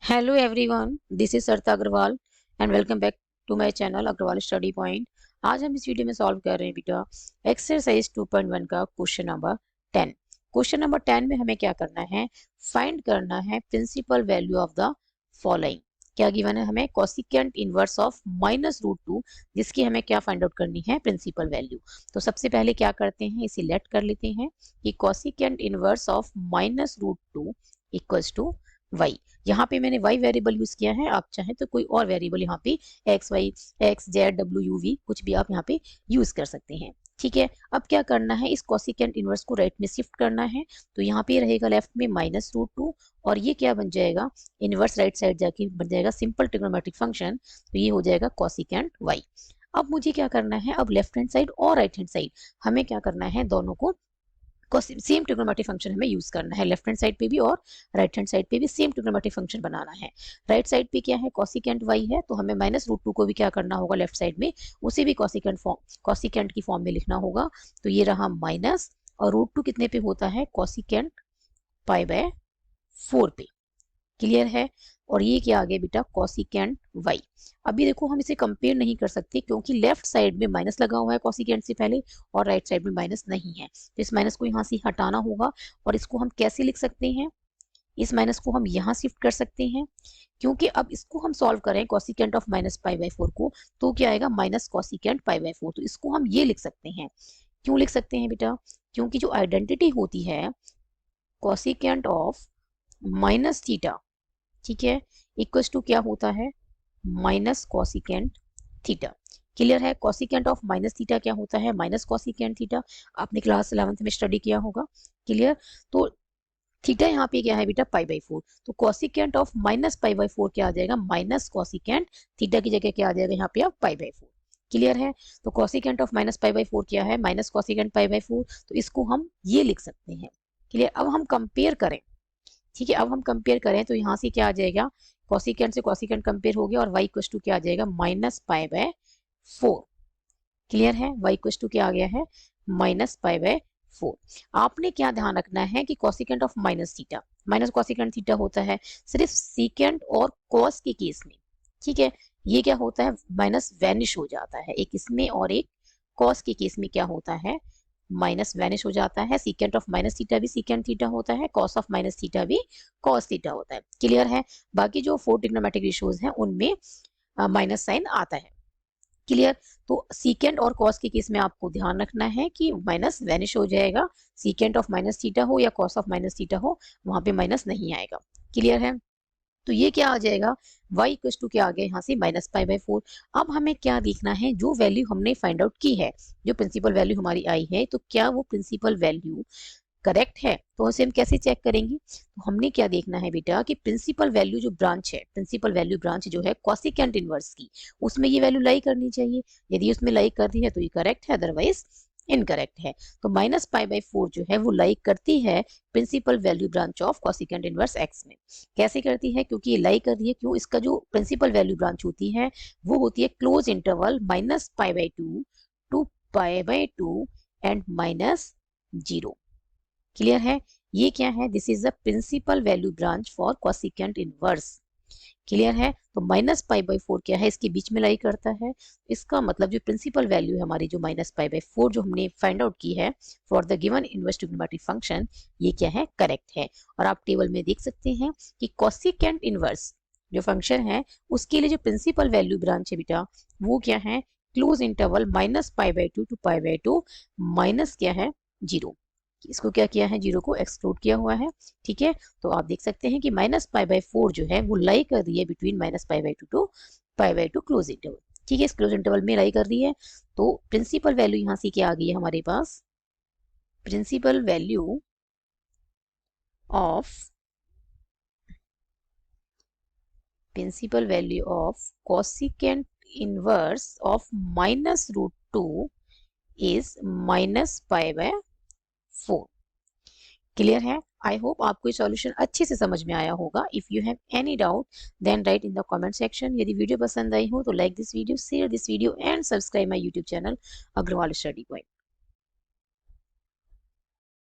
Hello everyone, this is Sarita Agarwal and welcome back to my channel Agarwal study point. आज हम इस video में solve कर रहे हैं बेटा एक्सरसाइज 2.1 का क्वेश्चन नंबर 10। क्वेश्चन नंबर 10 में हमें क्या करना है, फाइंड करना है principal value of the following. क्या गिवन है हमें, कोसिकेंट इनवर्स ऑफ -√2, जिसकी हमें क्या फाइंड आउट करनी है, प्रिंसिपल वैल्यू। तो सबसे पहले क्या करते हैं, इसे लेट कर लेते हैं कि cosecant inverse of -√2 equals to y। यहाँ पे मैंने y वेरिएबल यूज किया है, आप चाहें तो कोई और वेरिएबल यहाँ पे x y x z w u v कुछ भी आप यहाँ पे यूज कर सकते हैं। ठीक है, अब क्या करना है, इस कोसिकेंट इनवर्स को राइट में शिफ्ट करना है। तो यहाँ पे रहेगा लेफ्ट में -√2 और ये क्या बन जाएगा, इनवर्स राइट साइड जाके बन जाएगा सिंपल ट्रिग्नोमेट्रिक फंक्शन, तो ये हो जाएगा कोसिकेंट y। अब मुझे क्या करना है, अब लेफ्ट हैंड साइड और राइट हैंड साइड हमें क्या करना है, दोनों को सेम ट्रिग्नोमेट्रिक फंक्शन हमें यूज करना है। लेफ्ट हैंड साइड पे भी और राइट हैंड साइड पे भी सेम ट्रिग्नोमेट्रिक फंक्शन बनाना है। राइट साइड पे क्या है, कोसिकेंट y है, तो हमें -√2 को भी क्या करना होगा, लेफ्ट साइड में उसे भी कोसिकेंट की फॉर्म में लिखना होगा। तो ये रहा माइनस और √2 कितने पे होता है, कोसिकेंट π/4 पे। क्लियर है, और ये क्या आ गया बेटा, कोसिकेंट y। अभी देखो हम इसे कंपेयर नहीं कर सकते क्योंकि लेफ्ट साइड में माइनस लगा हुआ है कोसिकेंट से पहले और राइट साइड में माइनस नहीं है, तो इस माइनस को यहाँ से हटाना होगा। और इसको हम कैसे लिख सकते हैं, इस माइनस को हम यहाँ शिफ्ट कर सकते हैं, क्योंकि अब इसको हम सॉल्व करें कोसिकेंट ऑफ -π/4 को, तो क्या आएगा, माइनस कोसिकेंट π/4। तो इसको हम ये लिख सकते हैं। क्यों लिख सकते हैं बेटा, क्योंकि जो आइडेंटिटी होती है कोसिकेंट ऑफ माइनस थीटा, ठीक है, इक्वल्स टू क्या होता है, माइनस कोसिकेंट थीटा। क्लियर है, कोसिकेंट ऑफ माइनस थीटा क्या होता है, माइनस कोसिकेंट थीटा। आपने क्लास 11th में स्टडी किया होगा। क्लियर, तो थीटा यहाँ पे क्या है बेटा, π/4, तो कोसिकेंट ऑफ -π/4 क्या आ जाएगा, माइनस कोसिकेंट थीटा की जगह क्या आ जाएगा यहाँ पे अब π/4। क्लियर है, तो कोसिकेंट ऑफ -π/4 क्या है, माइनस कोसिकेंट π/4, तो इसको हम ये लिख सकते हैं। क्लियर, अब हम कंपेयर करें, ठीक है, अब हम कंपेयर करें तो यहाँ से क्या आ जाएगा, कोसिकेंट से कोसिकेंट कंपेयर हो गया और y इक्वल टू क्या आ जाएगा, -π/4। क्लियर है, y इक्वल टू क्या आ गया है, -π/4। आपने क्या ध्यान रखना है कि cosecant of minus theta, minus cosecant theta होता है सिर्फ सीकेंट और कॉस के केस में। ठीक है, ये क्या होता है, माइनस वैनिश हो जाता है, एक इसमें और एक कॉस के केस में क्या होता है, माइनस वैनिश हो जाता है। सीकेंट ऑफ माइनस थीटा भी सीकेंट थीटा होता है, कॉस ऑफ माइनस थीटा भी कॉस थीटा होता है। क्लियर है, बाकी जो 4 ट्रिग्नोमेट्रिक रेशियोज हैं उनमें माइनस साइन आता है। क्लियर, तो सीकेंट और कॉस के केस में आपको ध्यान रखना है कि माइनस वैनिश हो जाएगा, सीकेंट ऑफ माइनस थीटा हो या कॉस ऑफ माइनस थीटा हो, वहां पे माइनस नहीं आएगा। क्लियर है, तो ये क्या आ जाएगा, y इक्वल टू क्या आ गया यहाँ से, -π/4। अब हमें क्या देखना है, जो वैल्यू हमने फाइंड आउट की है, जो प्रिंसिपल वैल्यू हमारी आई है, तो क्या वो प्रिंसिपल वैल्यू करेक्ट है। तो उसे हम कैसे चेक करेंगे, तो हमने क्या देखना है बेटा कि प्रिंसिपल वैल्यू जो ब्रांच है, प्रिंसिपल वैल्यू ब्रांच जो है कोसिकेंट इनवर्स की, उसमें ये वैल्यू लाई करनी चाहिए। यदि उसमें लाई कर रही है तो ये करेक्ट है, अदरवाइज इनकरेक्ट है। तो -π/4 जो है वो लाई करती है principal value branch of cosecant inverse x में। कैसे करती है, क्योंकि ये लाई कर रही है, क्यों, इसका जो प्रिंसिपल वैल्यू ब्रांच होती है वो होती है closed interval -π/2 to π/2 and -0। Clear है, ये क्या है, this is the principal value branch for cosecant inverse. Clear है, तो -π/4 क्या है, इसके बीच में लाई करता है। इसका मतलब जो प्रिंसिपल वैल्यू है हमारी, जो -π/4 जो हमने फाइंड आउट की है for the given inverse trigonometric function, ये क्या है, करेक्ट है। और आप टेबल में देख सकते हैं कि कोसिकेंट इनवर्स जो फंक्शन है उसके लिए जो प्रिंसिपल वैल्यू ब्रांच है बेटा, वो क्या है, क्लोज इंटरवल -π/2 टू π/2 माइनस क्या है, 0। इसको क्या किया है, 0 को एक्सक्लूड किया हुआ है। ठीक है, तो आप देख सकते हैं कि -π/4 जो है वो लाई कर रही है बिटवीन -π/2 टू π/2 क्लोज इंटरवल। ठीक है, इस क्लोज इंटरवल में लाई कर रही है। तो प्रिंसिपल वैल्यू यहाँ से क्या आ गई है हमारे पास, principal value of cosecant inverse of -√2 is -π/4। Clear है, आई होप आपको ये सॉल्यूशन अच्छे से समझ में आया होगा। If you have any doubt then write in the comment section. यदि वीडियो पसंद आई हो तो like this video, share this video and subscribe my YouTube channel Agarwal study point.